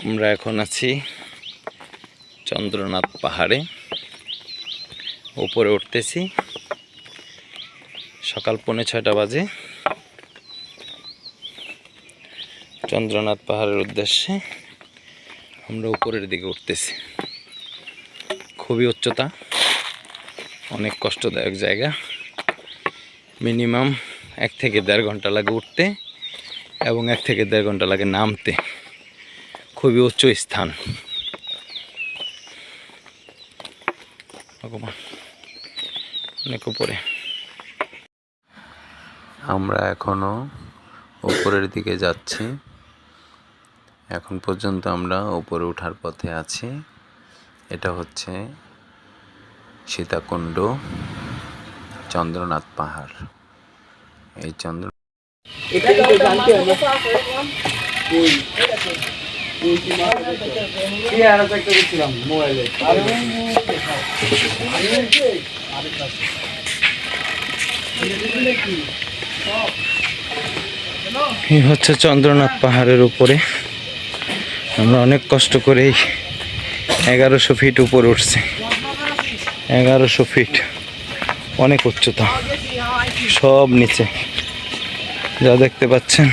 আমরা এখন আছি চন্দ্রনাথ পাহাড়ে, উপরে উঠতেছি। সকাল 5:45 বাজে। চন্দ্রনাথ পাহাড়ের উদ্দেশ্যে আমরা উপরের দিকে উঠতেছি। খুবই উচ্চতা, অনেক কষ্টদায়ক জায়গা। মিনিমাম 1 থেকে 1.5 ঘন্টা লাগে উঠতে এবং 1 থেকে 1.5 ঘন্টা লাগে নামতে। খুবই উচ্চ স্থান। অনেক উপরে। আমরা এখনো উপরের দিকে যাচ্ছি। এখন পর্যন্ত আমরা উপরে ওঠার পথে আছি। এটা হচ্ছে সীতাকুণ্ড চন্দ্রনাথ পাহাড়। এই এই হচ্ছে চন্দ্রনাথ পাহাড়ের উপরে। আমরা অনেক কষ্ট করে 1100 ফিট উপরে উঠছি। 1100 ফিট, অনেক উচ্চতা। সব নিচে যা দেখতে পাচ্ছেন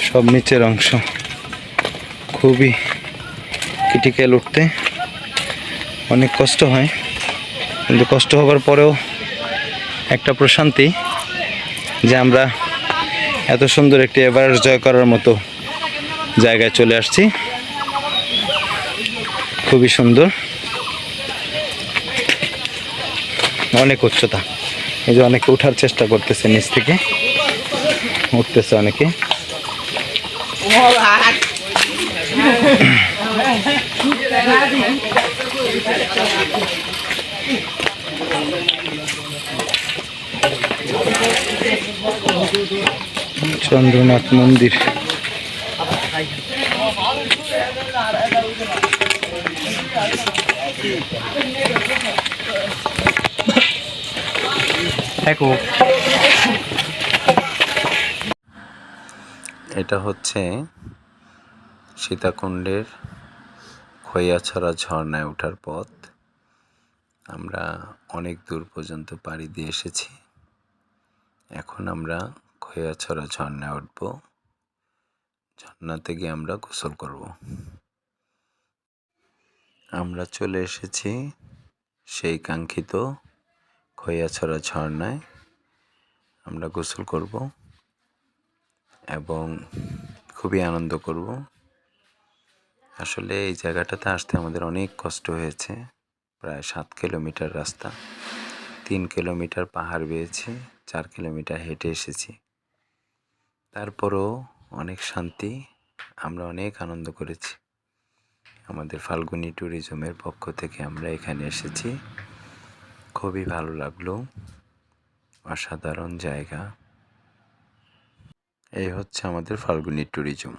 সব নিচের অংশ। খুবই ক্রিটিক্যাল উঠতে, অনেক কষ্ট হয়, কিন্তু কষ্ট হবার পরেও একটা প্রশান্তি যে আমরা এত সুন্দর একটি এভারেস্ট জয় করার মতো জায়গায় চলে আসছি। খুবই সুন্দর, অনেক উচ্চতা। এই যে অনেকে ওঠার চেষ্টা করতেছে, নিচ থেকে উঠতেছে অনেকে। চন্দ্রনাথ মন্দির। এটা হচ্ছে সীতাকুণ্ডের খৈয়াছড়া ঝর্ণায় ওঠার পথ। আমরা অনেক দূর পর্যন্ত পাড়ি দিয়ে এসেছি। এখন আমরা খৈয়াছড়া ঝর্ণায় উঠব। ঝর্ণাতে গিয়ে আমরা গোসল করব। আমরা চলে এসেছি সেই কাঙ্ক্ষিত খৈয়াছড়া ঝর্ণায়। আমরা গোসল করব এবং খুবই আনন্দ করব। আসলে এই জায়গাটাতে আসতে আমাদের অনেক কষ্ট হয়েছে। প্রায় 7 কিলোমিটার রাস্তা, 3 কিলোমিটার পাহাড় বেয়েছি, 4 কিলোমিটার হেঁটে এসেছি। তারপরও অনেক শান্তি, আমরা অনেক আনন্দ করেছি। আমাদের ফাল্গুনী ট্যুরিজমের পক্ষ থেকে আমরা এখানে এসেছি। খুবই ভালো লাগলো, অসাধারণ জায়গা। এই হচ্ছে আমাদের ফাল্গুনী ট্যুরিজম।